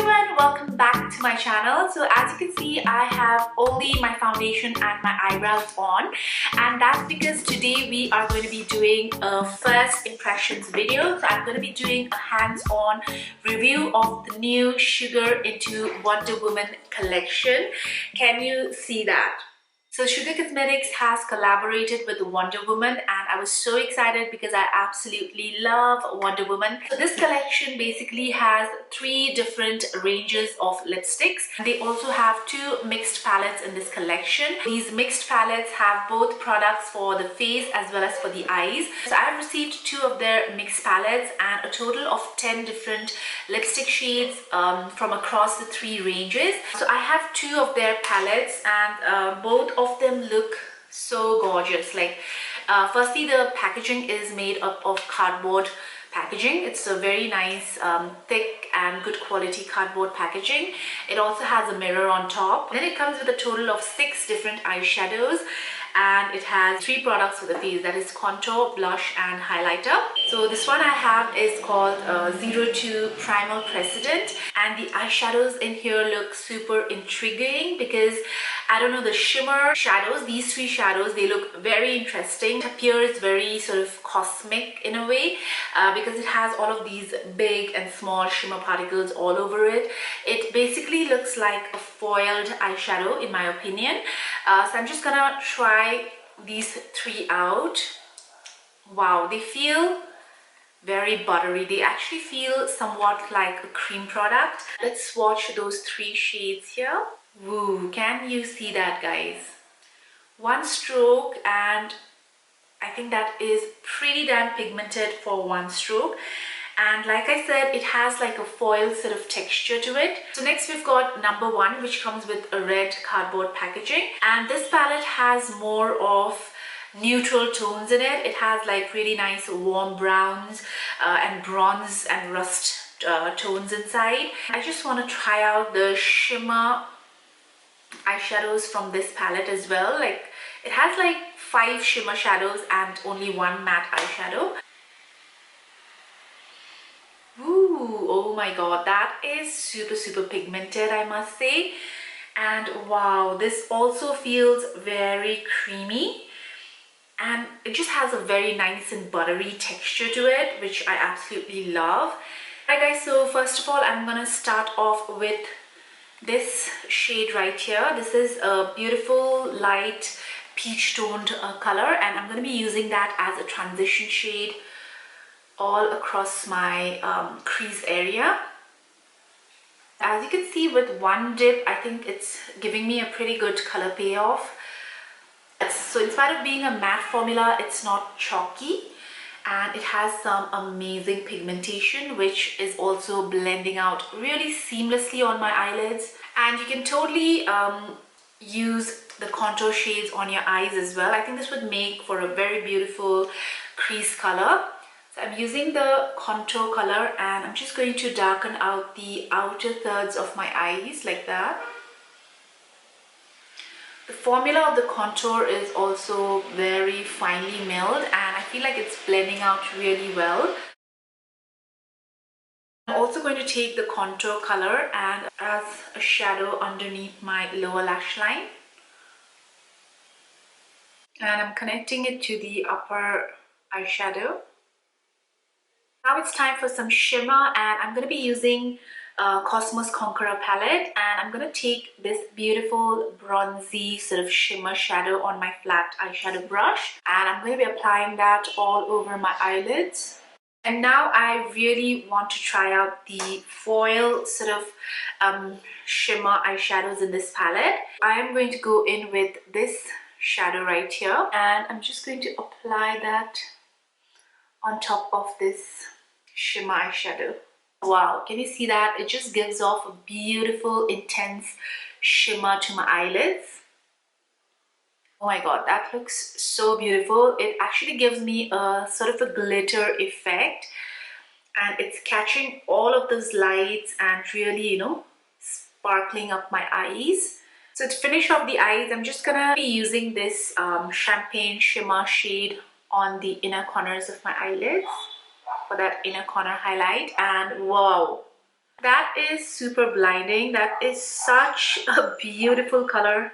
everyone, welcome back to my channel. So as you can see, I have only my foundation and my eyebrows on, and that's because today we are going to be doing a first impressions video. So I'm going to be doing a hands-on review of the new Sugar into Wonder Woman collection. Can you see that? So Sugar Cosmetics has collaborated with Wonder Woman, and I was so excited because I absolutely love Wonder Woman. So this collection basically has 3 different ranges of lipsticks. They also have 2 mixed palettes in this collection. These mixed palettes have both products for the face as well as for the eyes. So I have received 2 of their mixed palettes and a total of 10 different lipstick shades from across the 3 ranges. So I have 2 of their palettes, and both of them look so gorgeous. Like firstly, the packaging is made up of cardboard packaging. It's a very nice thick and good quality cardboard packaging. It also has a mirror on top. Then it comes with a total of 6 different eyeshadows, and it has 3 products for the face, that is contour, blush and highlighter. So this one I have is called 02 Primal Precedent, and the eyeshadows in here look super intriguing because I don't know, the shimmer shadows, these 3 shadows, they look very interesting. It appears very sort of cosmic in a way because it has all of these big and small shimmer particles all over it. It basically looks like a foiled eyeshadow in my opinion. So I'm just gonna try these 3 out. Wow, they feel very buttery. They actually feel somewhat like a cream product. Let's swatch those 3 shades here. Woo, can you see that, guys? One stroke, and I think that is pretty damn pigmented for one stroke. And like I said, it has like a foil sort of texture to it. So next we've got number 1, which comes with a red cardboard packaging, and this palette has more of neutral tones in it. It has like really nice warm browns and bronze and rust tones inside. I just want to try out the shimmer eyeshadows from this palette as well. Like it has like 5 shimmer shadows and only 1 matte eyeshadow. Ooh, oh my god, that is super pigmented, I must say. And wow, this also feels very creamy, and it just has a very nice and buttery texture to it, which I absolutely love. Alright guys, so first of all I'm gonna start off with this shade right here. This is a beautiful light peach toned color, and I'm going to be using that as a transition shade all across my crease area. As you can see, with one dip I think it's giving me a pretty good color payoff. So in spite of being a matte formula, it's not chalky, and it has some amazing pigmentation which is also blending out really seamlessly on my eyelids. And you can totally use the contour shades on your eyes as well. I think this would make for a very beautiful crease color. So I'm using the contour color, and I'm just going to darken out the outer thirds of my eyes like that. The formula of the contour is also very finely milled, and I feel like it's blending out really well. I'm also going to take the contour color and as a shadow underneath my lower lash line. And I'm connecting it to the upper eyeshadow. Now it's time for some shimmer, and I'm going to be using Cosmos Conqueror palette, and I'm going to take this beautiful bronzy sort of shimmer shadow on my flat eyeshadow brush, and I'm going to be applying that all over my eyelids. And now I really want to try out the foil sort of shimmer eyeshadows in this palette. I am going to go in with this shadow right here, and I'm just going to apply that on top of this shimmer eyeshadow. Wow, can you see that? It just gives off a beautiful intense shimmer to my eyelids. Oh my god, that looks so beautiful. It actually gives me a sort of a glitter effect, and it's catching all of those lights and really, you know, sparkling up my eyes. So to finish off the eyes, I'm just gonna be using this champagne shimmer shade on the inner corners of my eyelids for that inner corner highlight. And wow, That is super blinding. That is such a beautiful color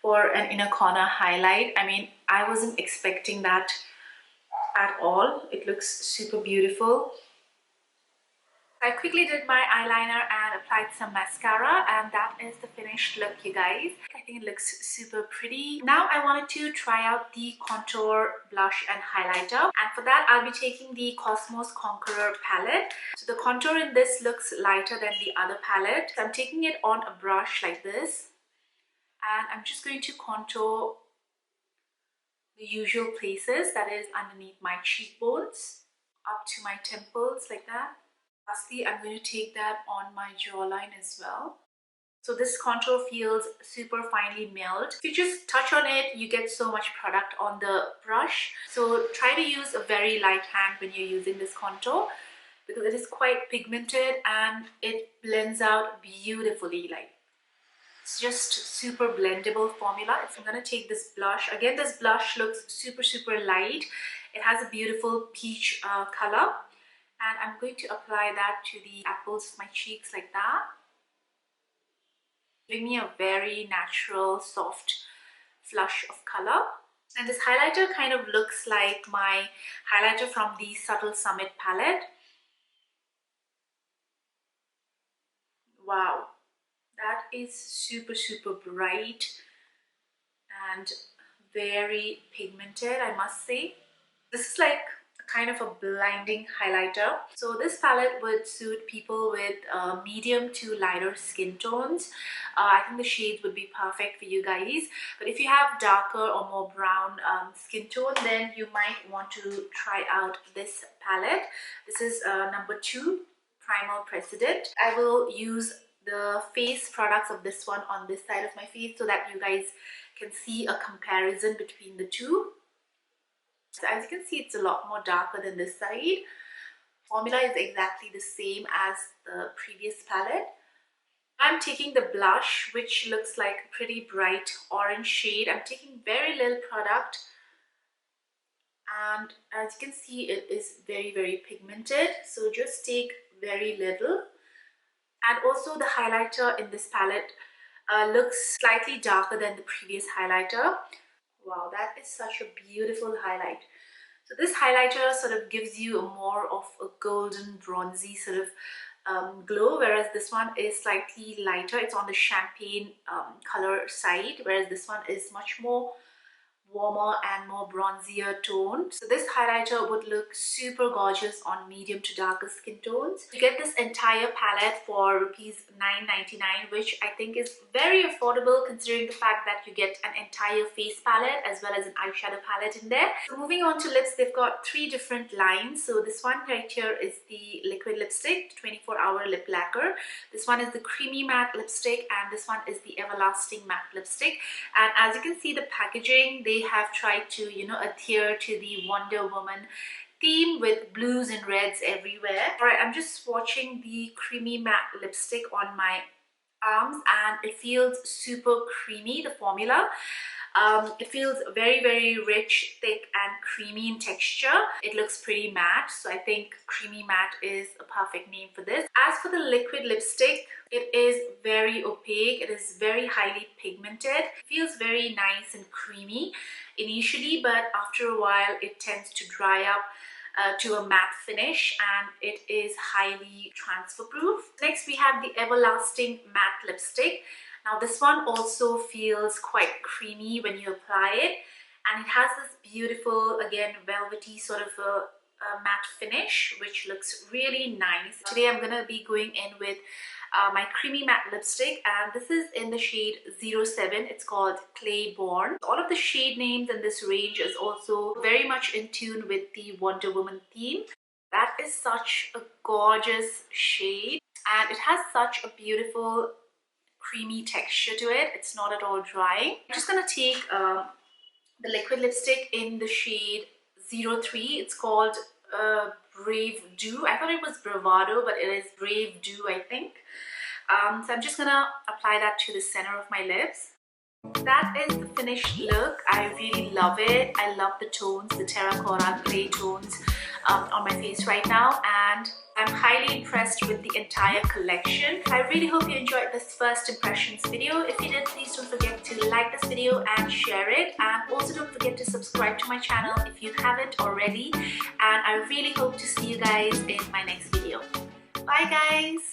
for an inner corner highlight. I mean, I wasn't expecting that at all. It looks super beautiful. I quickly did my eyeliner and applied some mascara, and that is the finished look, you guys. I think it looks super pretty. Now I wanted to try out the contour, blush and highlighter, and for that I'll be taking the Cosmos Conqueror palette. So the contour in this looks lighter than the other palette. So I'm taking it on a brush like this, and I'm just going to contour the usual places, that is underneath my cheekbones, up to my temples like that. Lastly, I'm going to take that on my jawline as well. So this contour feels super finely milled. If you just touch on it, you get so much product on the brush. So try to use a very light hand when you're using this contour, because it is quite pigmented and it blends out beautifully. Like, it's just super blendable formula. So I'm going to take this blush. Again, this blush looks super light. It has a beautiful peach color. And I'm going to apply that to the apples of my cheeks like that, giving me a very natural, soft flush of color. And this highlighter kind of looks like my highlighter from the Subtle Summit palette. Wow, that is super bright and very pigmented, I must say. This is like kind of a blinding highlighter. So this palette would suit people with medium to lighter skin tones. I think the shades would be perfect for you guys. But if you have darker or more brown skin tone, then you might want to try out this palette. This is number 2, Primal President. I will use the face products of this one on this side of my face so that you guys can see a comparison between the two. So as you can see, it's a lot more darker than this side. Formula is exactly the same as the previous palette. I'm taking the blush, which looks like a pretty bright orange shade. I'm taking very little product, and as you can see, it is very pigmented. So just take very little. And also the highlighter in this palette looks slightly darker than the previous highlighter. Wow, that is such a beautiful highlight. So this highlighter sort of gives you a more of a golden bronzy sort of glow, whereas this one is slightly lighter. It's on the champagne color side, whereas this one is much more warmer and more bronzier tone. So this highlighter would look super gorgeous on medium to darker skin tones. You get this entire palette for rupees 9.99, which I think is very affordable considering the fact that you get an entire face palette as well as an eyeshadow palette in there. So moving on to lips, they've got 3 different lines. So this one right here is the liquid lipstick, 24-hour lip lacquer. This one is the creamy matte lipstick, and this one is the everlasting matte lipstick. And as you can see, the packaging, they have tried to, you know, adhere to the Wonder Woman theme with blues and reds everywhere. All right, I'm just swatching the creamy matte lipstick on my arms, and it feels super creamy, the formula. It feels very rich, thick and creamy in texture. It looks pretty matte, so I think creamy matte is a perfect name for this. As for the liquid lipstick, it is very opaque. It is very highly pigmented. It feels very nice and creamy initially, but after a while it tends to dry up to a matte finish, and it is highly transfer proof. Next we have the everlasting matte lipstick. Now this one also feels quite creamy when you apply it, and it has this beautiful, again, velvety sort of a matte finish, which looks really nice. Today I'm gonna be going in with my creamy matte lipstick, and this is in the shade 07. It's called Clayborn. All of the shade names in this range is also very much in tune with the Wonder Woman theme. That is such a gorgeous shade, and it has such a beautiful creamy texture to it. It's not at all drying. I'm just gonna take the liquid lipstick in the shade 03. It's called Brave Dew. I thought it was Bravado, but it is Brave Dew, I think. So I'm just gonna apply that to the center of my lips. That is the finished look. I really love it. I love the tones, the terracotta clay tones on my face right now, and I'm highly impressed with the entire collection. I really hope you enjoyed this first impressions video. If you did, please don't forget to like this video and share it, and also don't forget to subscribe to my channel if you haven't already, and I really hope to see you guys in my next video. Bye guys!